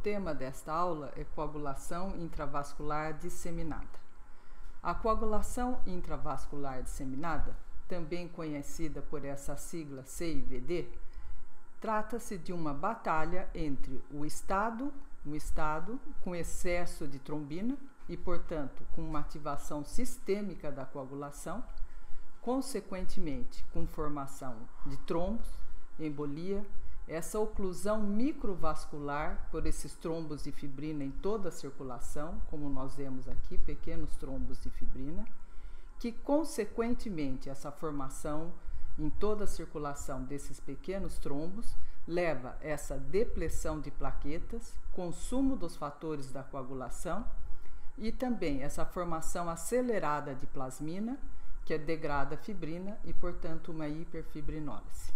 tema desta aula é coagulação intravascular disseminada. A coagulação intravascular disseminada, também conhecida por essa sigla CIVD, trata-se de uma batalha entre um estado com excesso de trombina e, portanto, com uma ativação sistêmica da coagulação, consequentemente com formação de trombos, embolia, essa oclusão microvascular por esses trombos de fibrina em toda a circulação, como nós vemos aqui, pequenos trombos de fibrina, que consequentemente essa formação em toda a circulação desses pequenos trombos leva a essa depressão de plaquetas, consumo dos fatores da coagulação e também essa formação acelerada de plasmina, que degrada a fibrina e, portanto, uma hiperfibrinólise.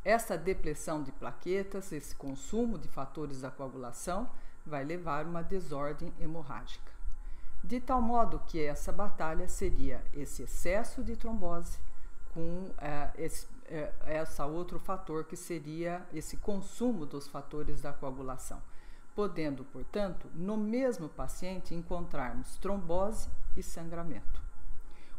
Essa depressão de plaquetas, esse consumo de fatores da coagulação, vai levar a uma desordem hemorrágica. De tal modo que essa batalha seria esse excesso de trombose com esse outro fator que seria esse consumo dos fatores da coagulação, podendo, portanto, no mesmo paciente encontrarmos trombose e sangramento.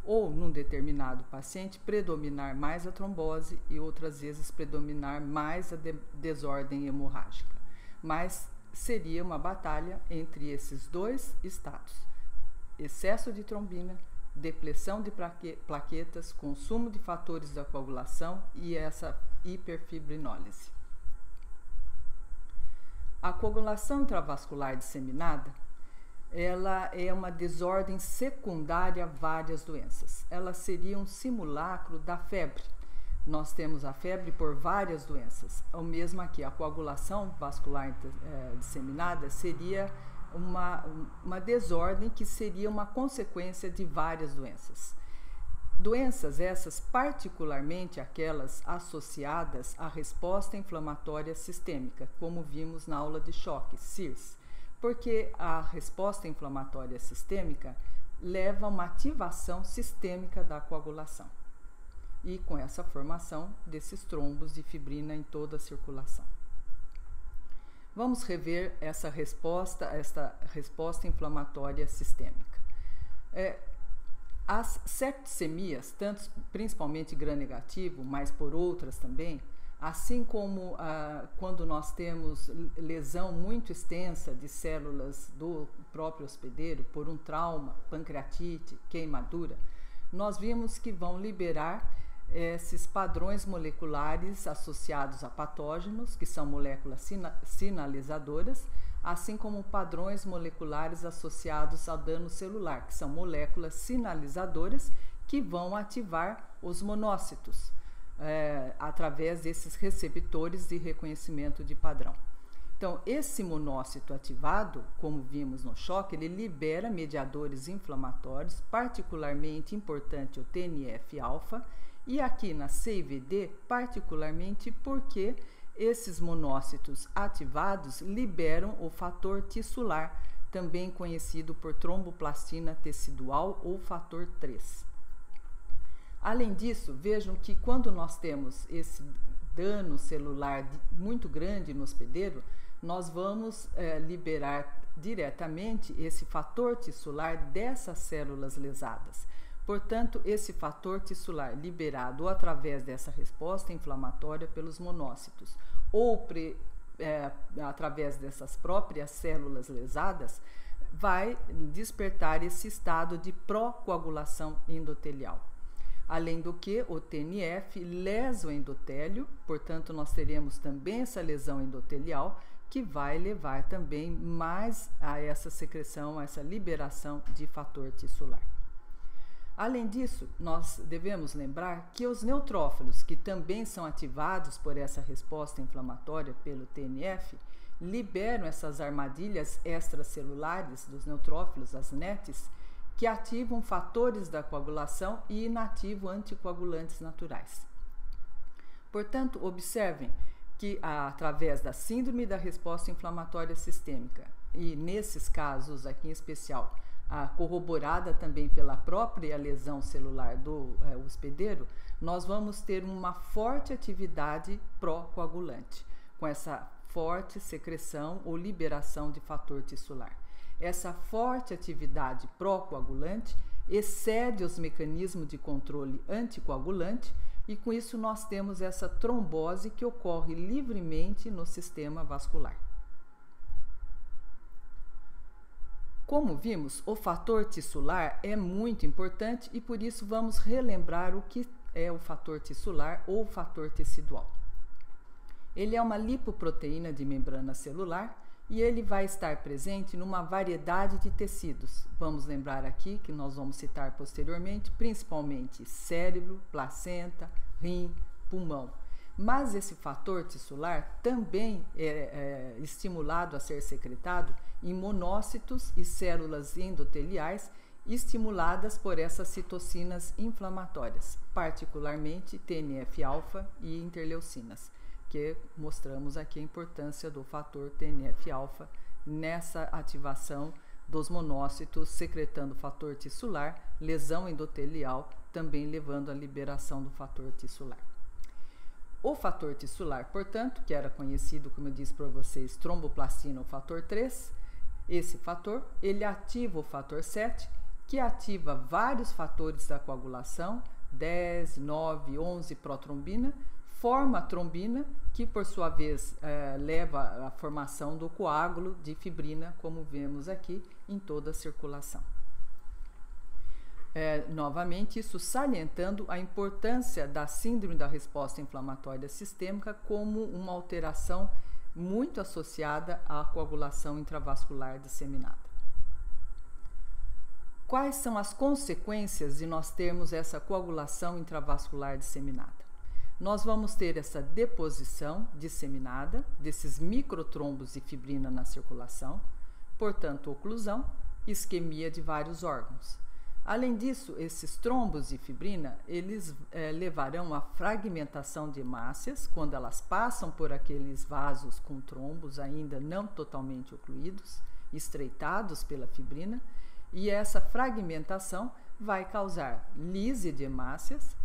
Ou, num determinado paciente, predominar mais a trombose e outras vezes predominar mais a desordem hemorrágica. Mas seria uma batalha entre esses dois estados: excesso de trombina, depressão de plaquetas, consumo de fatores da coagulação e essa hiperfibrinólise. A coagulação intravascular disseminada, ela é uma desordem secundária a várias doenças. Ela seria um simulacro da febre. Nós temos a febre por várias doenças. O mesmo aqui, a coagulação vascular disseminada seria uma desordem que seria uma consequência de várias doenças. Doenças essas, particularmente aquelas associadas à resposta inflamatória sistêmica, como vimos na aula de choque, CIRS, porque a resposta inflamatória sistêmica leva a uma ativação sistêmica da coagulação e com essa formação desses trombos de fibrina em toda a circulação. Vamos rever essa resposta inflamatória sistêmica. As septicemias, principalmente gram-negativo, mas por outras também, assim como quando nós temos lesão muito extensa de células do próprio hospedeiro por um trauma, pancreatite, queimadura, nós vimos que vão liberar esses padrões moleculares associados a patógenos, que são moléculas sinalizadoras, assim como padrões moleculares associados ao dano celular, que são moléculas sinalizadoras que vão ativar os monócitos através desses receptores de reconhecimento de padrão. Então, esse monócito ativado, como vimos no choque, ele libera mediadores inflamatórios, particularmente importante o TNF-alfa, e aqui na CIVD, particularmente porque esses monócitos ativados liberam o fator tissular, também conhecido por tromboplastina tecidual ou fator 3. Além disso, vejam que quando nós temos esse dano celular muito grande no hospedeiro, nós vamos liberar diretamente esse fator tissular dessas células lesadas. Portanto, esse fator tissular liberado ou através dessa resposta inflamatória pelos monócitos ou através dessas próprias células lesadas, vai despertar esse estado de pró-coagulação endotelial. Além do que, o TNF lesa o endotélio, portanto, nós teremos também essa lesão endotelial que vai levar também mais a essa secreção, a essa liberação de fator tissular. Além disso, nós devemos lembrar que os neutrófilos, que também são ativados por essa resposta inflamatória pelo TNF, liberam essas armadilhas extracelulares dos neutrófilos, as NETs, que ativam fatores da coagulação e inativam anticoagulantes naturais. Portanto, observem que através da síndrome da resposta inflamatória sistêmica, e nesses casos aqui em especial, corroborada também pela própria lesão celular do hospedeiro, nós vamos ter uma forte atividade pró-coagulante, com essa forte secreção ou liberação de fator tissular. Essa forte atividade pró-coagulante excede os mecanismos de controle anticoagulante e com isso nós temos essa trombose que ocorre livremente no sistema vascular. Como vimos, o fator tissular é muito importante e por isso vamos relembrar o que é o fator tissular ou fator tecidual. Ele é uma lipoproteína de membrana celular e ele vai estar presente numa variedade de tecidos. Vamos lembrar aqui que nós vamos citar posteriormente, principalmente cérebro, placenta, rim, pulmão. Mas esse fator tissular também é estimulado a ser secretado em monócitos e células endoteliais estimuladas por essas citocinas inflamatórias, particularmente TNF-alfa e interleucinas, que mostramos aqui a importância do fator TNF-alfa nessa ativação dos monócitos, secretando fator tissular, lesão endotelial, também levando à liberação do fator tissular. O fator tissular, portanto, que era conhecido, como eu disse para vocês, tromboplastina, o fator 3, esse fator, ele ativa o fator 7, que ativa vários fatores da coagulação, 10, 9, 11 protrombina, forma a trombina, que por sua vez leva à formação do coágulo de fibrina, como vemos aqui em toda a circulação. Novamente, isso salientando a importância da síndrome da resposta inflamatória sistêmica como uma alteração muito associada à coagulação intravascular disseminada. Quais são as consequências de nós termos essa coagulação intravascular disseminada? Nós vamos ter essa deposição disseminada desses microtrombos de fibrina na circulação, portanto, oclusão, isquemia de vários órgãos. Além disso, esses trombos de fibrina, eles levarão à fragmentação de hemácias, quando elas passam por aqueles vasos com trombos ainda não totalmente ocluídos, estreitados pela fibrina, e essa fragmentação vai causar lise de hemácias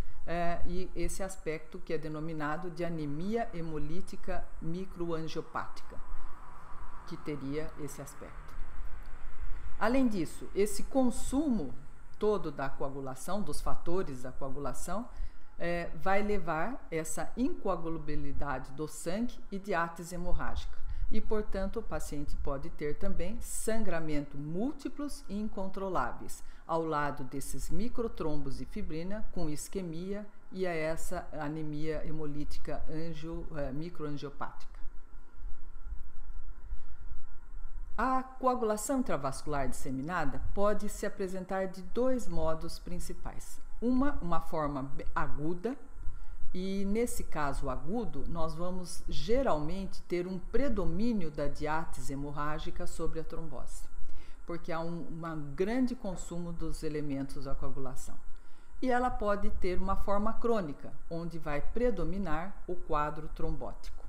e esse aspecto que é denominado de anemia hemolítica microangiopática, que teria esse aspecto. Além disso, esse consumo todo da coagulação, dos fatores da coagulação, vai levar essa incoagulabilidade do sangue e diátese hemorrágica. E, portanto, o paciente pode ter também sangramento múltiplos e incontroláveis, ao lado desses microtrombos de fibrina com isquemia e a essa anemia hemolítica microangiopática. A coagulação intravascular disseminada pode se apresentar de dois modos principais. Uma forma aguda, e nesse caso agudo, nós vamos geralmente ter um predomínio da diátese hemorrágica sobre a trombose, porque há um grande consumo dos elementos da coagulação. E ela pode ter uma forma crônica, onde vai predominar o quadro trombótico.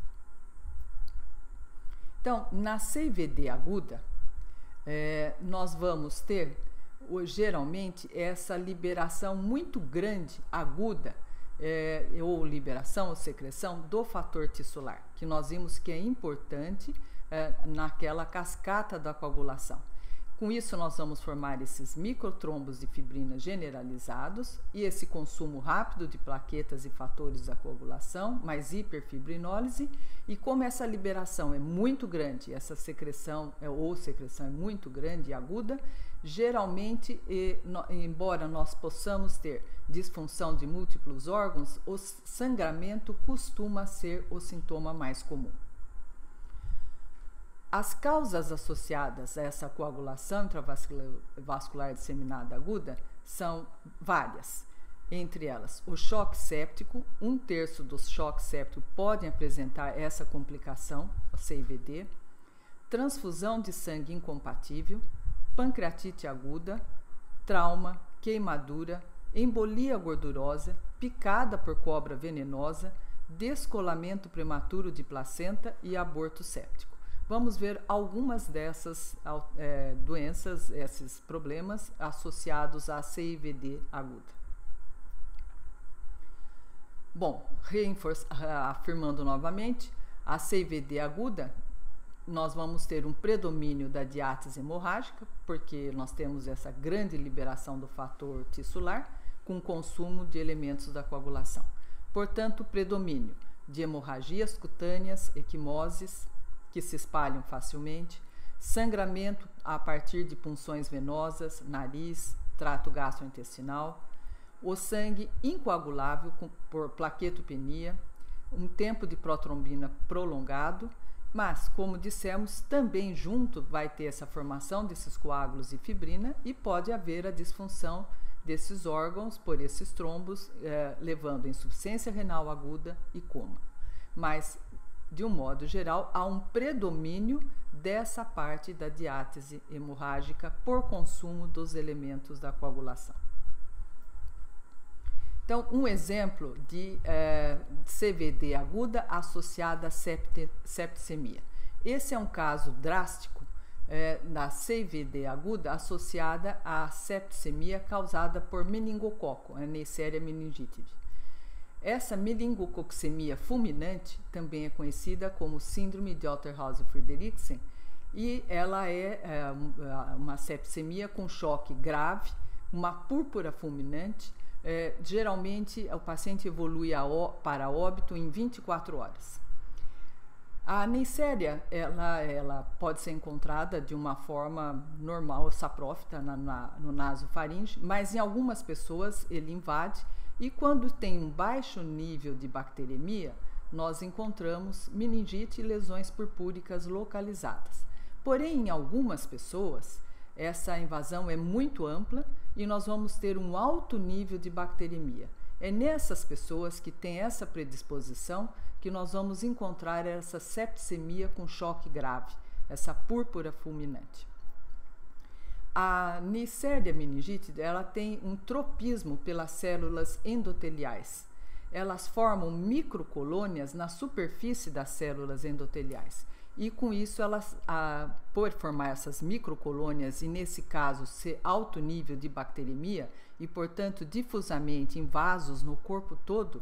Então, na CVD aguda, nós vamos ter, geralmente, essa liberação muito grande, aguda, ou liberação ou secreção do fator tissular, que nós vimos que é importante naquela cascata da coagulação. Com isso, nós vamos formar esses microtrombos de fibrina generalizados e esse consumo rápido de plaquetas e fatores da coagulação, mais hiperfibrinólise, e como essa liberação é muito grande, essa secreção ou secreção é muito grande e aguda, geralmente, embora nós possamos ter disfunção de múltiplos órgãos, o sangramento costuma ser o sintoma mais comum. As causas associadas a essa coagulação intravascular disseminada aguda são várias. Entre elas, o choque séptico, 1/3 dos choques sépticos podem apresentar essa complicação, o CIVD, transfusão de sangue incompatível, pancreatite aguda, trauma, queimadura, embolia gordurosa, picada por cobra venenosa, descolamento prematuro de placenta e aborto séptico. Vamos ver algumas dessas doenças, esses problemas associados à CIVD aguda. Bom, afirmando novamente, A CVD aguda, nós vamos ter um predomínio da diátese hemorrágica, porque nós temos essa grande liberação do fator tissular, com consumo de elementos da coagulação. Portanto, predomínio de hemorragias cutâneas, equimoses, que se espalham facilmente, sangramento a partir de punções venosas, nariz, trato gastrointestinal, o sangue incoagulável por plaquetopenia, um tempo de protrombina prolongado, mas, como dissemos, também junto vai ter essa formação desses coágulos e fibrina e pode haver a disfunção desses órgãos por esses trombos, levando a insuficiência renal aguda e coma. Mas, de um modo geral, há um predomínio dessa parte da diátese hemorrágica por consumo dos elementos da coagulação. Então, um exemplo de CVD aguda associada à septicemia. Esse é um caso drástico da CVD aguda associada à septicemia causada por meningococo, a Neisseria meningitide. Essa meningococcemia fulminante também é conhecida como síndrome de Osterhausen-Friedrichsen e ela é uma septicemia com choque grave, uma púrpura fulminante. Geralmente o paciente evolui para óbito em 24 horas. A Neisseria, ela pode ser encontrada de uma forma normal, saprófita no nasofaringe, mas em algumas pessoas ele invade e quando tem um baixo nível de bacteremia, nós encontramos meningite e lesões purpúricas localizadas. Porém, em algumas pessoas, essa invasão é muito ampla e nós vamos ter um alto nível de bacteremia. É nessas pessoas que têm essa predisposição que nós vamos encontrar essa septicemia com choque grave, essa púrpura fulminante. A Neisseria meningitide, ela tem um tropismo pelas células endoteliais. Elas formam microcolônias na superfície das células endoteliais. E com isso, por formar essas microcolônias e nesse caso ser alto nível de bacteremia e portanto difusamente em vasos no corpo todo,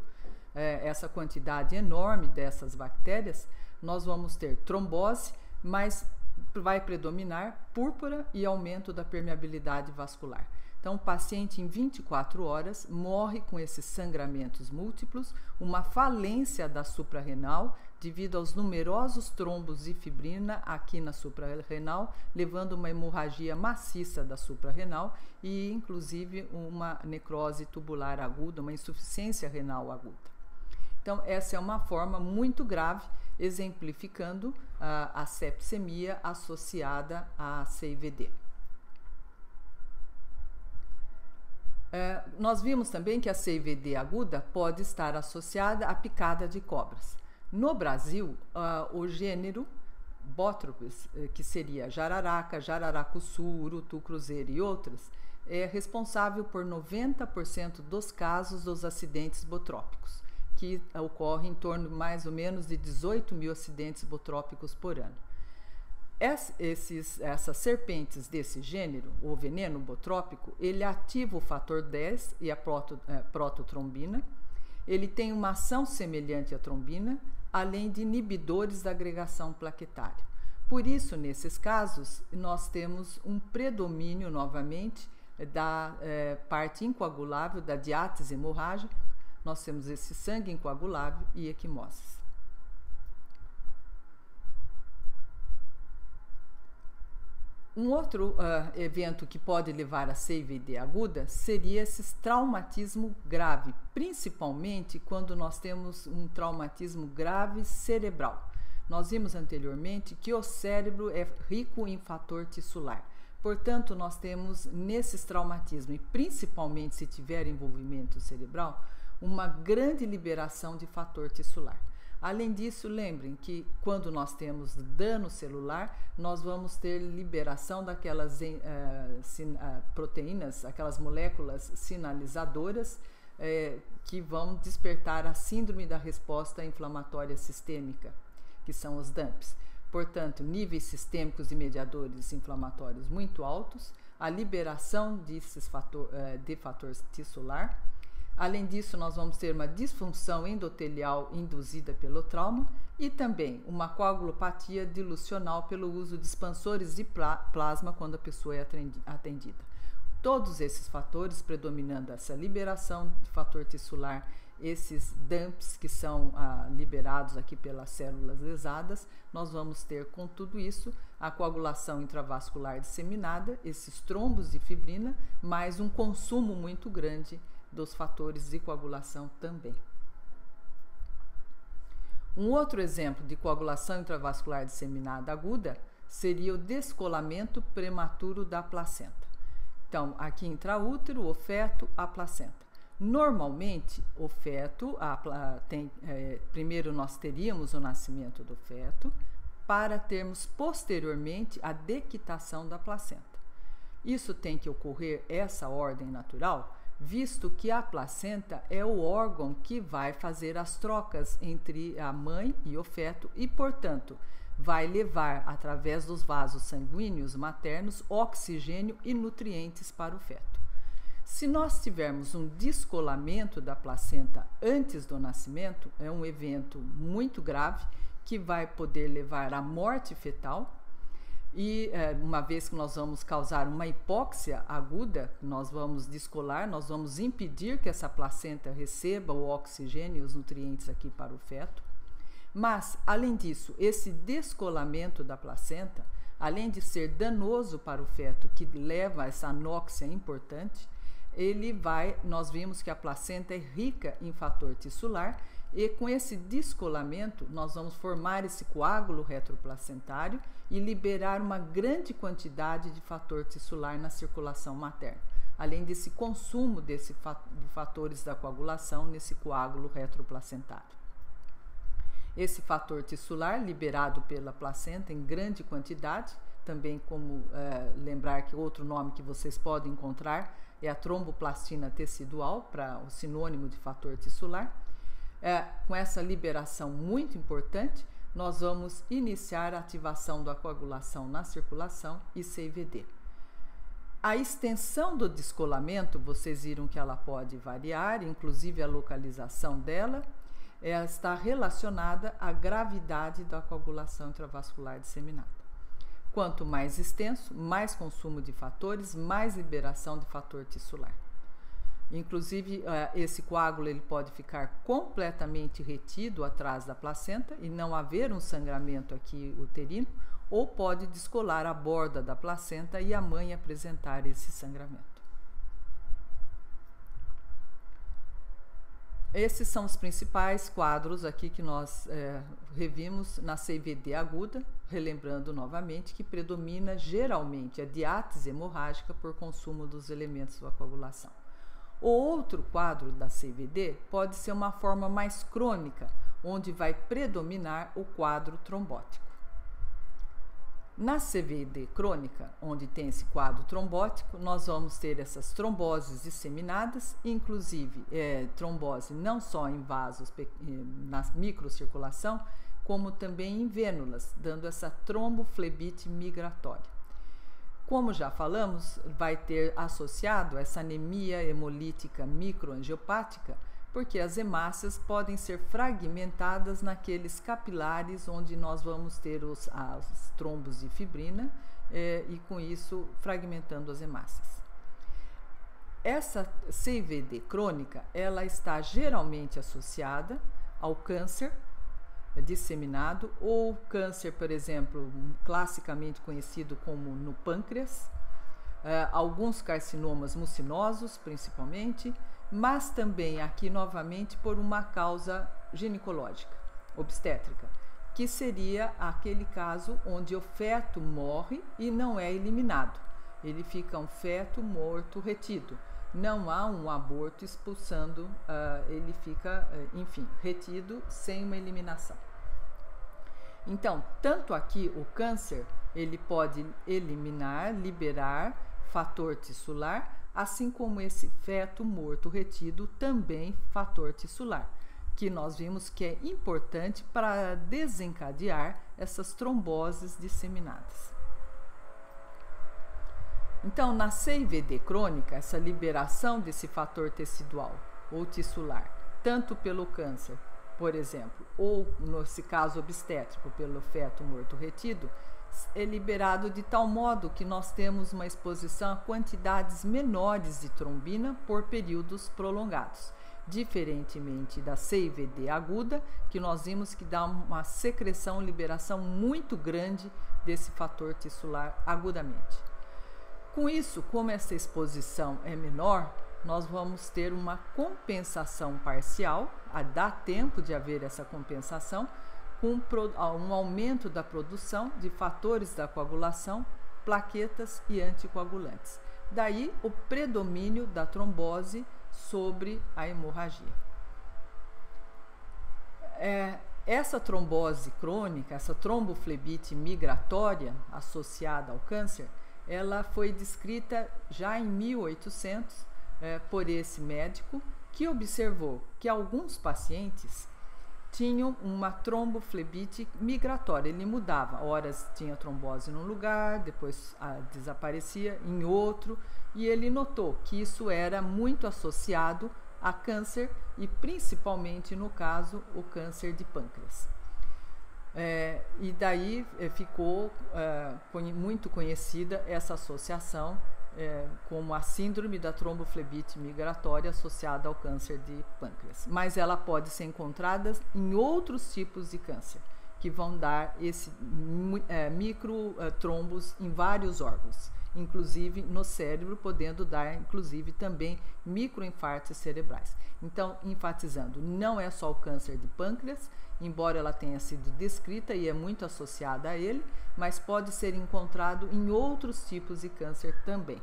essa quantidade enorme dessas bactérias, nós vamos ter trombose, mas vai predominar púrpura e aumento da permeabilidade vascular. Então, o paciente em 24 horas morre com esses sangramentos múltiplos, uma falência da suprarrenal devido aos numerosos trombos de fibrina aqui na suprarrenal, levando uma hemorragia maciça da suprarrenal e, inclusive, uma necrose tubular aguda, uma insuficiência renal aguda. Então, essa é uma forma muito grave, exemplificando a septicemia associada à CVD. Nós vimos também que a CVD aguda pode estar associada à picada de cobras. No Brasil, o gênero Botrytis, que seria jararaca, jararacuçu, urutu cruzeiro e outras, é responsável por 90% dos casos dos acidentes botrópicos, que ocorrem em torno mais ou menos de 18 mil acidentes botrópicos por ano. Essas serpentes desse gênero, o veneno botrópico, ele ativa o fator 10 e a prototrombina. Ele tem uma ação semelhante à trombina, além de inibidores da agregação plaquetária. Por isso, nesses casos, nós temos um predomínio, novamente, da parte incoagulável, da diátese hemorrágica. Nós temos esse sangue incoagulável e equimoses. Um outro evento que pode levar a CVD aguda seria esse traumatismo grave, principalmente quando nós temos um traumatismo grave cerebral. Nós vimos anteriormente que o cérebro é rico em fator tissular. Portanto, nós temos nesses traumatismos, e principalmente se tiver envolvimento cerebral, uma grande liberação de fator tissular. Além disso, lembrem que quando nós temos dano celular, nós vamos ter liberação daquelas proteínas, aquelas moléculas sinalizadoras que vão despertar a síndrome da resposta inflamatória sistêmica, que são os DAMPs. Portanto, níveis sistêmicos de mediadores inflamatórios muito altos, a liberação de fator tissular, Além disso, nós vamos ter uma disfunção endotelial induzida pelo trauma e também uma coagulopatia dilucional pelo uso de expansores de plasma quando a pessoa é atendida. Todos esses fatores, predominando essa liberação de fator tissular, esses dumps que são liberados aqui pelas células lesadas, nós vamos ter com tudo isso a coagulação intravascular disseminada, esses trombos de fibrina, mais um consumo muito grande dos fatores de coagulação também. Um outro exemplo de coagulação intravascular disseminada aguda seria o descolamento prematuro da placenta. Então, aqui intraútero, o feto, a placenta. Normalmente, o feto, primeiro nós teríamos o nascimento do feto, para termos posteriormente a dequitação da placenta. Isso tem que ocorrer, essa ordem natural, visto que a placenta é o órgão que vai fazer as trocas entre a mãe e o feto e, portanto, vai levar, através dos vasos sanguíneos maternos, oxigênio e nutrientes para o feto. Se nós tivermos um descolamento da placenta antes do nascimento, é um evento muito grave que vai poder levar à morte fetal. E uma vez que nós vamos causar uma hipóxia aguda, nós vamos descolar, nós vamos impedir que essa placenta receba o oxigênio e os nutrientes aqui para o feto. Mas, além disso, esse descolamento da placenta, além de ser danoso para o feto, que leva a essa anóxia importante, nós vimos que a placenta é rica em fator tissular e com esse descolamento nós vamos formar esse coágulo retroplacentário e liberar uma grande quantidade de fator tissular na circulação materna, além desse consumo de fatores da coagulação nesse coágulo retroplacentário. Esse fator tissular liberado pela placenta em grande quantidade, também como lembrar que outro nome que vocês podem encontrar é a tromboplastina tecidual, para o sinônimo de fator tissular. Com essa liberação muito importante, nós vamos iniciar a ativação da coagulação na circulação e CVD. A extensão do descolamento, vocês viram que ela pode variar, inclusive a localização dela, está relacionada à gravidade da coagulação intravascular disseminada. Quanto mais extenso, mais consumo de fatores, mais liberação de fator tissular. Inclusive, esse coágulo ele pode ficar completamente retido atrás da placenta e não haver um sangramento aqui uterino, ou pode descolar a borda da placenta e a mãe apresentar esse sangramento. Esses são os principais quadros aqui que nós revimos na CVD aguda, relembrando novamente que predomina geralmente a diátese hemorrágica por consumo dos elementos da coagulação. O outro quadro da CVD pode ser uma forma mais crônica, onde vai predominar o quadro trombótico. Na CVD crônica, onde tem esse quadro trombótico, nós vamos ter essas tromboses disseminadas, inclusive trombose não só em vasos, na microcirculação, como também em vênulas, dando essa tromboflebite migratória. Como já falamos, vai ter associado essa anemia hemolítica microangiopática, porque as hemácias podem ser fragmentadas naqueles capilares onde nós vamos ter os trombos de fibrina e com isso fragmentando as hemácias. Essa CVD crônica, ela está geralmente associada ao câncer disseminado ou câncer, por exemplo, classicamente conhecido como no pâncreas, alguns carcinomas mucinosos principalmente, mas também aqui novamente por uma causa ginecológica, obstétrica, que seria aquele caso onde o feto morre e não é eliminado. Ele fica um feto morto retido. Não há um aborto expulsando, ele fica, enfim, retido sem uma eliminação. Então, tanto aqui o câncer, ele pode eliminar, liberar fator tissular, assim como esse feto morto retido, também fator tissular, que nós vimos que é importante para desencadear essas tromboses disseminadas. Então, na CVD crônica, essa liberação desse fator tecidual ou tissular, tanto pelo câncer, por exemplo, ou nesse caso obstétrico, pelo feto morto retido, é liberado de tal modo que nós temos uma exposição a quantidades menores de trombina por períodos prolongados, diferentemente da CIVD aguda, que nós vimos que dá uma secreção, liberação muito grande desse fator tissular agudamente. Com isso, como essa exposição é menor, nós vamos ter uma compensação parcial, dá tempo de haver essa compensação, com um aumento da produção de fatores da coagulação, plaquetas e anticoagulantes. Daí o predomínio da trombose sobre a hemorragia. Essa trombose crônica, essa tromboflebite migratória associada ao câncer, ela foi descrita já em 1800 por esse médico, que observou que alguns pacientes tinham uma tromboflebite migratória. Ele mudava, horas tinha trombose num lugar, depois desaparecia em outro, e ele notou que isso era muito associado a câncer e principalmente, no caso, o câncer de pâncreas. E daí ficou muito conhecida essa associação como a síndrome da tromboflebite migratória associada ao câncer de pâncreas. Mas ela pode ser encontrada em outros tipos de câncer, que vão dar esse microtrombos em vários órgãos, inclusive no cérebro, podendo dar, inclusive, também microinfartos cerebrais. Então, enfatizando, não é só o câncer de pâncreas, embora ela tenha sido descrita e é muito associada a ele, mas pode ser encontrado em outros tipos de câncer também.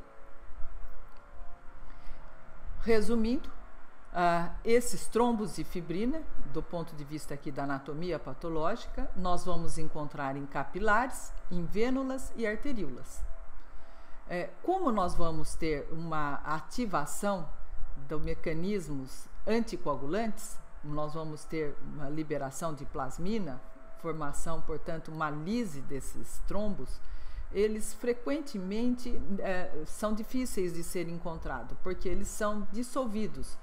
Resumindo, esses trombos de fibrina, do ponto de vista aqui da anatomia patológica, nós vamos encontrar em capilares, em vênulas e arteríolas. Como nós vamos ter uma ativação dos mecanismos anticoagulantes, nós vamos ter uma liberação de plasmina, formação, portanto, uma lise desses trombos, eles frequentemente são difíceis de ser encontrados, porque eles são dissolvidos,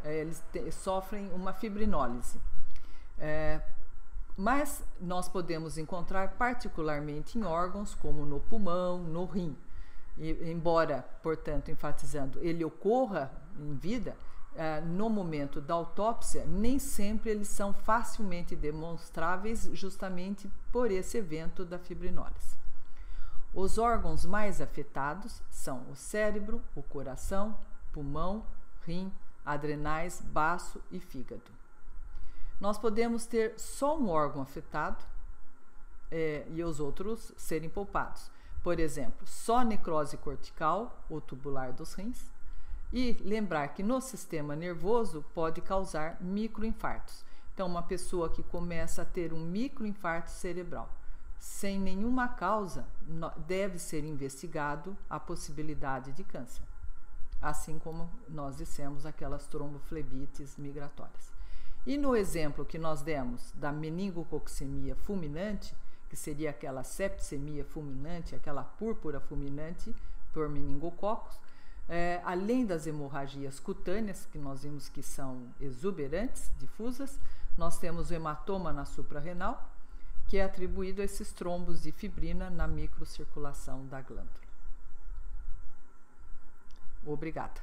eles sofrem uma fibrinólise. Mas nós podemos encontrar particularmente em órgãos como no pulmão, no rim. E, embora, portanto, enfatizando, ele ocorra em vida, no momento da autópsia, nem sempre eles são facilmente demonstráveis justamente por esse evento da fibrinólise. Os órgãos mais afetados são o cérebro, o coração, pulmão, rim, adrenais, baço e fígado. Nós podemos ter só um órgão afetado e os outros serem poupados. Por exemplo, só necrose cortical ou tubular dos rins. E lembrar que no sistema nervoso pode causar microinfartos. Então, uma pessoa que começa a ter um microinfarto cerebral sem nenhuma causa, deve ser investigado a possibilidade de câncer. Assim como nós dissemos aquelas tromboflebites migratórias. E no exemplo que nós demos da meningococcemia fulminante, que seria aquela septicemia fulminante, aquela púrpura fulminante por meningococos, além das hemorragias cutâneas, que nós vimos que são exuberantes, difusas, nós temos o hematoma na suprarrenal, que é atribuído a esses trombos de fibrina na microcirculação da glândula. Obrigada.